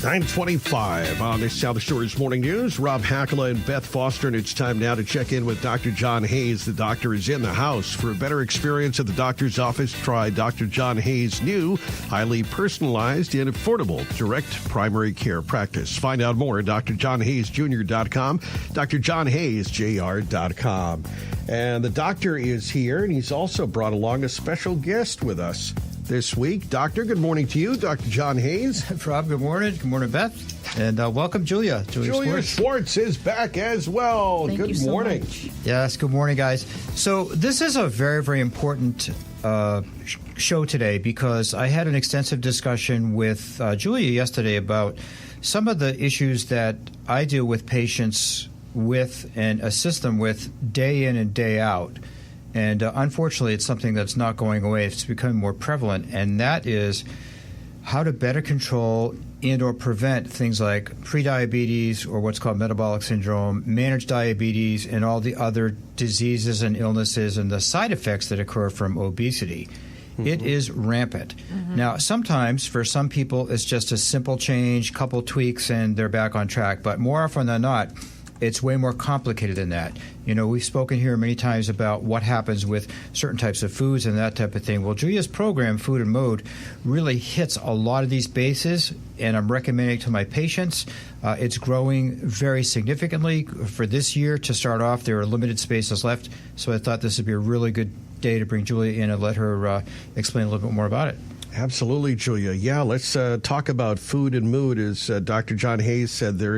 9:25 on the South Shores Morning News. Rob Hackala and Beth Foster, and it's time now to check in with Dr. John Hayes. The doctor is in the house. For a better experience at the doctor's office, try Dr. John Hayes' new, highly personalized and affordable direct primary care practice. Find out more at drjohnhayesjr.com, drjohnhayesjr.com. And the doctor is here, and he's also brought along a special guest with us this week. Doctor, good morning to you, Dr. John Hayes. Rob, good morning. Good morning, Beth. And welcome, Julia. Julia Schwartz is back as well. Thank you so morning. much. Yes, good morning, guys. So this is a very, very important show today because I had an extensive discussion with Julia yesterday about some of the issues that I deal with patients with and assist them with day in and day out. And unfortunately, it's something that's not going away. It's becoming more prevalent, and that is how to better control and or prevent things like prediabetes or what's called metabolic syndrome, manage diabetes, and all the other diseases and illnesses and the side effects that occur from obesity. Mm-hmm. It is rampant. Mm-hmm. Now, sometimes for some people, it's just a simple change, couple tweaks, and they're back on track. But more often than not, it's way more complicated than that. You know, we've spoken here many times about what happens with certain types of foods and that type of thing. Well, Julia's program, Food and Mode, really hits a lot of these bases, and I'm recommending it to my patients. It's growing very significantly. For this year, to start off, there are limited spaces left, so I thought this would be a really good day to bring Julia in and let her explain a little bit more about it. Absolutely, Julia. Yeah, let's talk about Food and Mood. As Dr. John Hayes said, there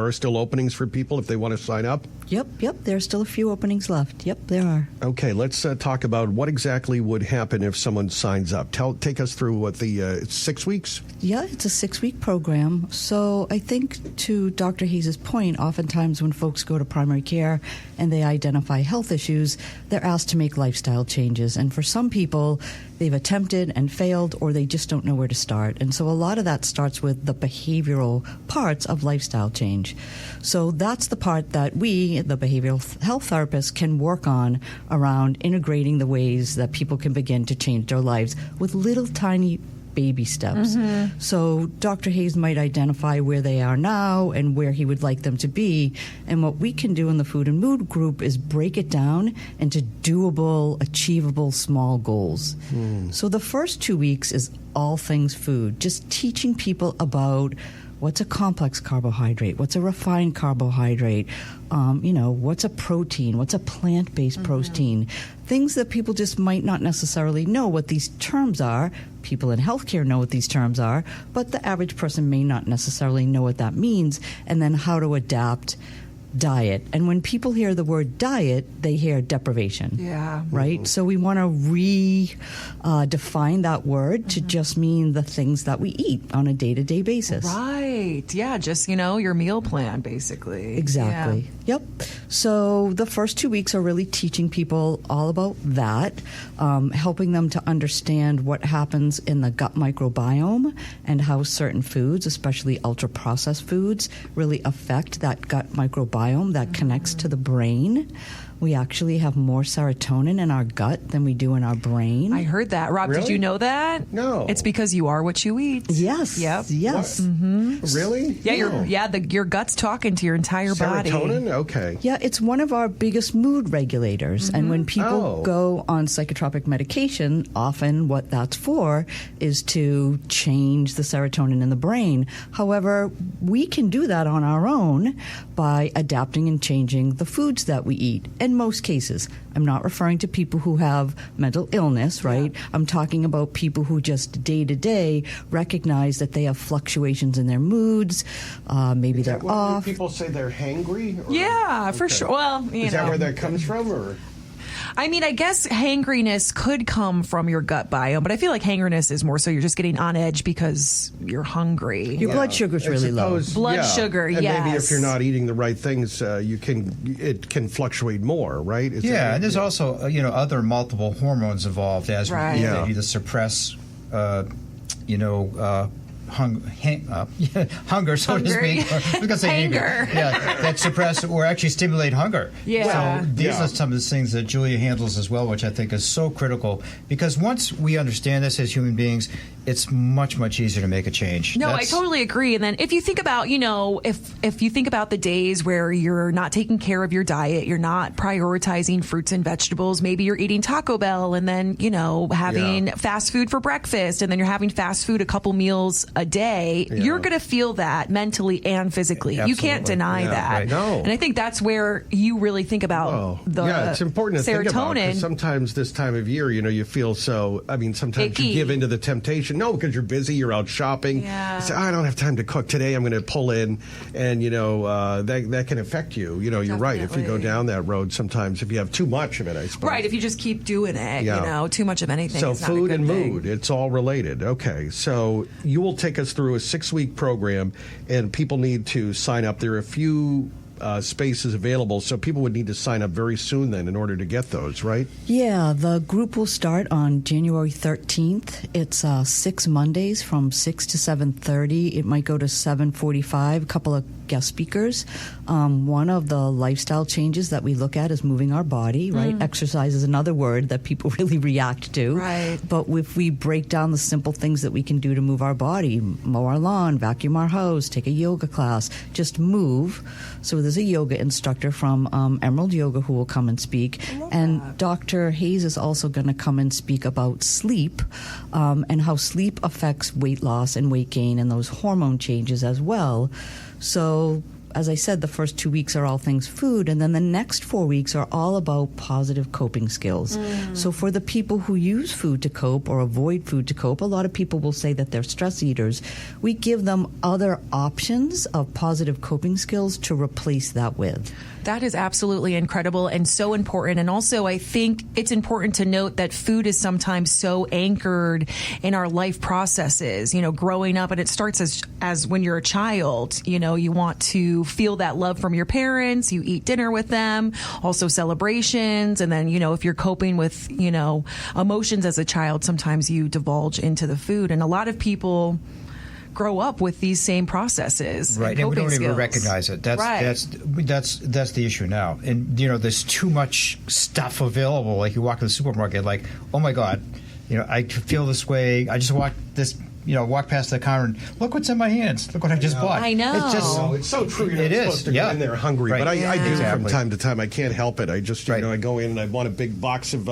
are still openings for people if they want to sign up? Yep. There's still a few openings left. Yep, there are. Okay, let's talk about what exactly would happen if someone signs up. Take us through what the 6 weeks? Yeah, it's a 6-week program. So I think to Dr. Hayes' point, oftentimes when folks go to primary care and they identify health issues, they're asked to make lifestyle changes. And for some people, they've attempted and failed, or they just don't know where to start. And so a lot of that starts with the behavioral parts of lifestyle change. So that's the part that we, the behavioral health therapists, can work on around integrating the ways that people can begin to change their lives with little tiny baby steps. Mm-hmm. So Dr. Hayes might identify where they are now and where he would like them to be. And what we can do in the Food and Mood group is break it down into doable, achievable, small goals. So the first 2 weeks is all things food, just teaching people about what's a complex carbohydrate, what's a refined carbohydrate, what's a protein, what's a plant-based protein, things that people just might not necessarily know what these terms are. People in healthcare know what these terms are, but the average person may not necessarily know what that means, and then how to adapt diet. And when people hear the word diet, they hear deprivation. Yeah. Right? Mm-hmm. So we want to redefine that word to just mean the things that we eat on a day-to-day basis. Right. Yeah, just, your meal plan, basically. Exactly. Yeah. Yep. So the first 2 weeks are really teaching people all about that, helping them to understand what happens in the gut microbiome and how certain foods, especially ultra-processed foods, really affect that gut microbiome that connects to the brain. We actually have more serotonin in our gut than we do in our brain. I heard that. Rob, Really? Did you know that? No. It's because you are what you eat. Yes. Yep. Yes. Really? Yeah, No. your gut's talking to your entire body. Serotonin? Okay. Yeah, it's one of our biggest mood regulators. And when people go on psychotropic medication, often what that's for is to change the serotonin in the brain. However, we can do that on our own by adapting and changing the foods that we eat. In most cases, I'm not referring to people who have mental illness, right? Yeah. I'm talking about people who just day to day recognize that they have fluctuations in their moods. Maybe they're off. People say they're hangry? Or? Yeah, for sure. Well, Is that where that comes from? Or? I mean, I guess hangriness could come from your gut biome, but I feel like hangriness is more so you're just getting on edge because you're hungry. Your blood sugar's really low. Blood sugar, and yes. maybe if you're not eating the right things, it can fluctuate more, right? And there's also other multiple hormones involved as we either suppress hunger, so to speak. I was going to say Hanger. Yeah, that suppress or actually stimulate hunger. Yeah. So these are some of the things that Julia handles as well, which I think is so critical, because once we understand this as human beings, it's much, much easier to make a change. No, I totally agree. And then if you think about, if you think about the days where you're not taking care of your diet, you're not prioritizing fruits and vegetables, maybe you're eating Taco Bell and then, having fast food for breakfast, and then you're having fast food a couple meals a day, you're going to feel that mentally and physically. Absolutely. You can't deny that. Right. No. And I think that's where you really think about it's important to serotonin. think about, 'cause sometimes this time of year, you feel so, sometimes Icky. you give into the temptation. No, because you're busy, you're out shopping. Yeah. You say, I don't have time to cook today. I'm going to pull in, and that can affect you. You're right. If you go Definitely. down that road, sometimes if you have too much of it, I suppose. Right, if you just keep doing it, too much of anything So is not a food good and thing. mood, it's all related. Okay, so you will take us through a 6-week program, and people need to sign up. There are a few spaces available, so people would need to sign up very soon then in order to get those, right? Yeah, the group will start on January 13th. It's 6 Mondays from 6 to 7:30. It might go to 7:45, a couple of guest speakers. One of the lifestyle changes that we look at is moving our body, right? Exercise is another word that people really react to. Right. But if we break down the simple things that we can do to move our body, mow our lawn, vacuum our house, take a yoga class, just move. So there's a yoga instructor from Emerald Yoga who will come and speak. And Dr. Hayes is also going to come and speak about sleep and how sleep affects weight loss and weight gain and those hormone changes as well. So, as I said, the first 2 weeks are all things food, and then the next 4 weeks are all about positive coping skills. So for the people who use food to cope or avoid food to cope, a lot of people will say that they're stress eaters. We give them other options of positive coping skills to replace that with. That is absolutely incredible and so important. And also, I think it's important to note that food is sometimes so anchored in our life processes, growing up. And it starts as when you're a child, you want to feel that love from your parents. You eat dinner with them, also celebrations. And then, if you're coping with, emotions as a child, sometimes you divulge into the food. And a lot of people grow up with these same processes, right? And we don't even recognize it. That's the issue now. And there's too much stuff available. Like you walk to the supermarket, like, oh my God, I feel this way. I just walked past the counter and look what's in my hands. Look what I just bought. I know. It's just It's so true. You're not supposed to go in there hungry, Right. but I do from Exactly. time to time. I can't help it. I just, I go in and I want a big box of,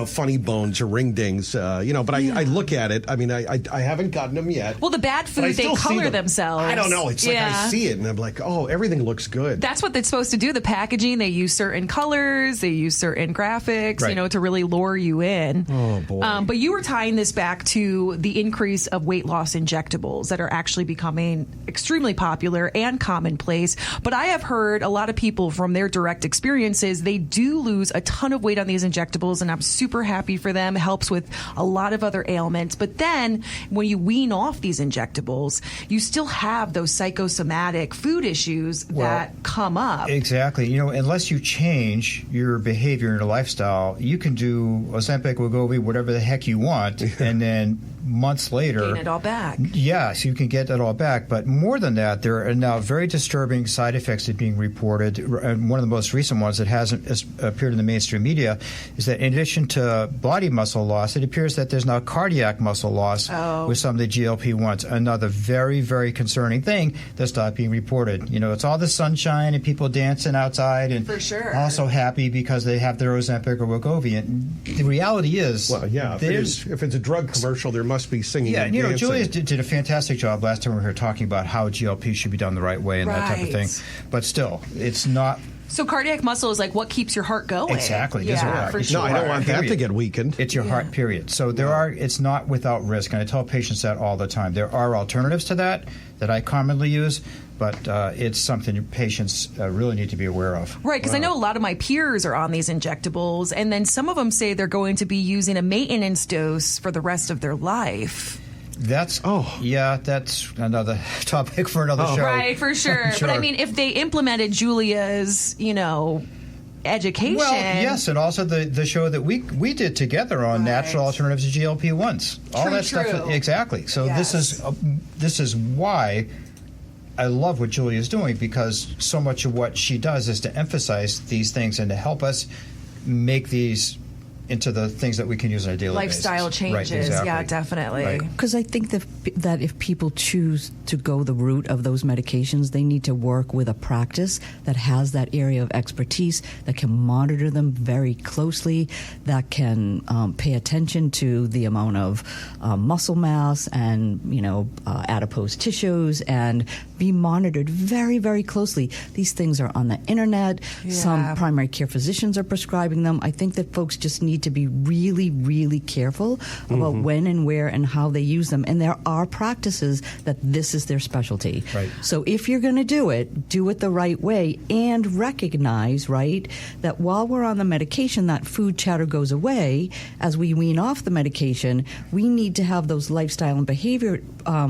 funny bones or ring dings, but I look at it. I haven't gotten them yet. Well, the bad but I food, they still see color them. themselves. I don't know. It's like I see it and I'm like, oh, everything looks good. That's what they're supposed to do. The packaging, they use certain colors, they use certain graphics, Right. To really lure you in. Oh, boy. But you were tying this back to the increase of weight loss injectables that are actually becoming extremely popular and commonplace. But I have heard a lot of people from their direct experiences, they do lose a ton of weight on these injectables, and I'm super happy for them. It helps with a lot of other ailments. But then when you wean off these injectables, you still have those psychosomatic food issues that come up. Exactly. Unless you change your behavior and your lifestyle, you can do Ozempic, Wegovy, whatever the heck you want, and then months later, Gain it all back. Yes, you can get that all back. But more than that, there are now very disturbing side effects that are being reported. And one of the most recent ones that hasn't appeared in the mainstream media is that in addition to body muscle loss, it appears that there's now cardiac muscle loss with some of the GLP-1s. Another very, very concerning thing that's not being reported. It's all the sunshine and people dancing outside and For sure. also happy because they have their Ozempic or Wegovy. And the reality is, Well, yeah, if it's a drug commercial, there must be singing yeah, and dancing. Julia did a fantastic job last time we were here talking about how GLP should be done the right way and that type of thing. Right. But still, it's not So cardiac muscle is like what keeps your heart going. exactly. It doesn't Yeah, work. for It's sure. No, I don't want that Period. to get weakened. It's your heart, period. So it's not without risk, and I tell patients that all the time. There are alternatives to that I commonly use, but it's something patients really need to be aware of. Right, because I know a lot of my peers are on these injectables, and then some of them say they're going to be using a maintenance dose for the rest of their life. That's another topic for another show. Right, for sure. Sure. But I mean, if they implemented Julia's, education. Well, yes, and also the show that we did together on natural alternatives to GLP-1s. All that stuff. Exactly. So this is why I love what Julia is doing, because so much of what she does is to emphasize these things and to help us make these into the things that we can use on a daily lifestyle basis. changes. Right, exactly. Yeah, definitely. Because I think that if people choose to go the route of those medications, they need to work with a practice that has that area of expertise, that can monitor them very closely, that can pay attention to the amount of muscle mass and adipose tissues, and be monitored very, very closely. These things are on the internet. Yeah. Some primary care physicians are prescribing them. I think that folks just need to be really, really careful about when and where and how they use them. And there are practices that this is their specialty. Right. So if you're going to do it the right way, and recognize, right, that while we're on the medication, that food chatter goes away. As we wean off the medication, we need to have those lifestyle and behavior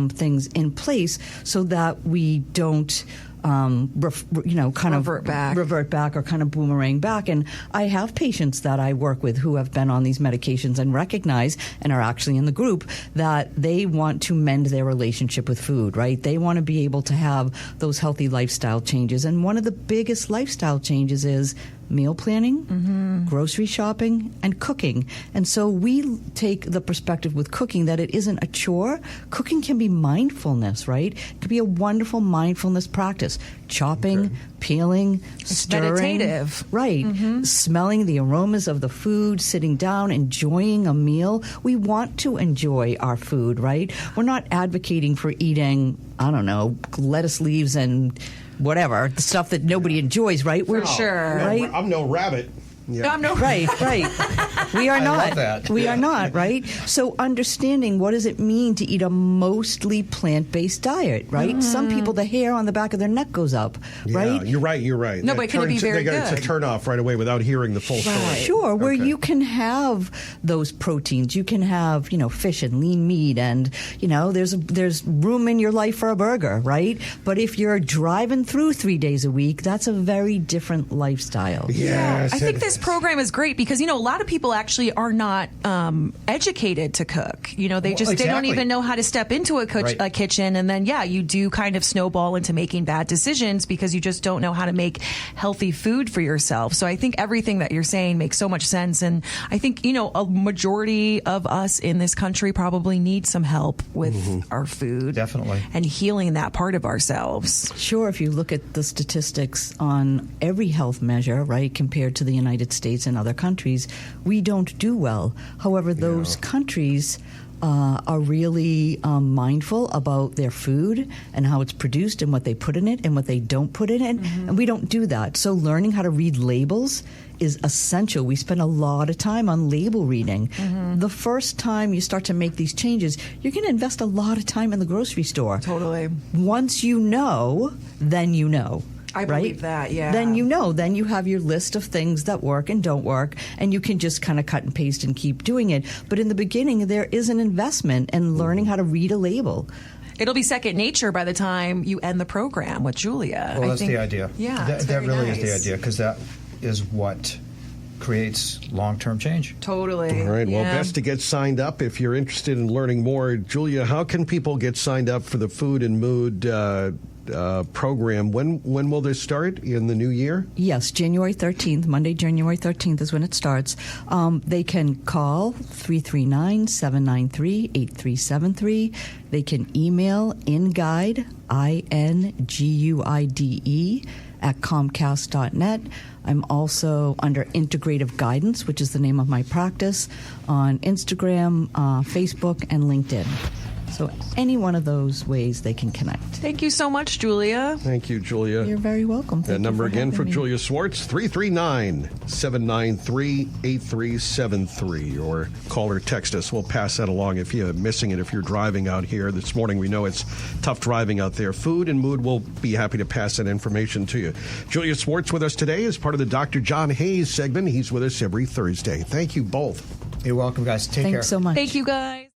things in place so that we don't revert back or kind of boomerang back. And I have patients that I work with who have been on these medications and recognize, and are actually in the group, that they want to mend their relationship with food, right? They want to be able to have those healthy lifestyle changes. And one of the biggest lifestyle changes is meal planning, grocery shopping, and cooking. And so we take the perspective with cooking that it isn't a chore. Cooking can be mindfulness, right? It could be a wonderful mindfulness practice. Chopping, peeling, stirring. Meditative. Right. Smelling the aromas of the food, sitting down, enjoying a meal. We want to enjoy our food, right? We're not advocating for eating, lettuce leaves and whatever, the stuff that nobody enjoys, right? For sure. Right? I'm no rabbit. Yeah. I'm no Right. We are not. love that. We are not, right? So understanding what does it mean to eat a mostly plant-based diet, right? Some people, the hair on the back of their neck goes up, right? You're right. No, but can it be very good? It's a turn off right away without hearing the full story. Sure, where you can have those proteins. You can have, fish and lean meat, and, there's room in your life for a burger, right? But if you're driving through 3 days a week, that's a very different lifestyle. Yes. I think this program is great because, a lot of people actually are not educated to cook. They don't even know how to step into a kitchen. And then, you do kind of snowball into making bad decisions because you just don't know how to make healthy food for yourself. So I think everything that you're saying makes so much sense. And I think, a majority of us in this country probably need some help with our food. Definitely. And healing that part of ourselves. Sure, if you look at the statistics on every health measure, right, compared to the United States and other countries, we don't do well. However, those countries are really mindful about their food and how it's produced and what they put in it and what they don't put in it, and we don't do that. So learning how to read labels is essential. We spend a lot of time on label reading. The first time you start to make these changes, you're going to invest a lot of time in the grocery store. Totally. Once you know, then you know. I believe that, yeah. Then you have your list of things that work and don't work, and you can just kind of cut and paste and keep doing it. But in the beginning, there is an investment in learning how to read a label. It'll be second nature by the time you end the program with Julia. Well, that's the idea. Yeah, that really is the idea, because that is what creates long-term change. Totally. All right. Well, best to get signed up if you're interested in learning more. Julia, how can people get signed up for the Food and Mood program? When will this start? In the new year? Yes, January 13th. Monday, January 13th is when it starts. They can call 339-793-8373. They can email inguide, INGUIDE, at Comcast.net. I'm also under Integrative Guidance, which is the name of my practice, on Instagram, Facebook, and LinkedIn. So any one of those ways they can connect. Thank you so much, Julia. Thank you, Julia. You're very welcome. That number again for Julia Swartz, 339-793-8373. Or call or text us. We'll pass that along if you're missing it, if you're driving out here. This morning we know it's tough driving out there. Food and Mood will be happy to pass that information to you. Julia Swartz with us today as part of the Dr. John Hayes segment. He's with us every Thursday. Thank you both. You're welcome, guys. Take care. Thanks so much. Thank you, guys.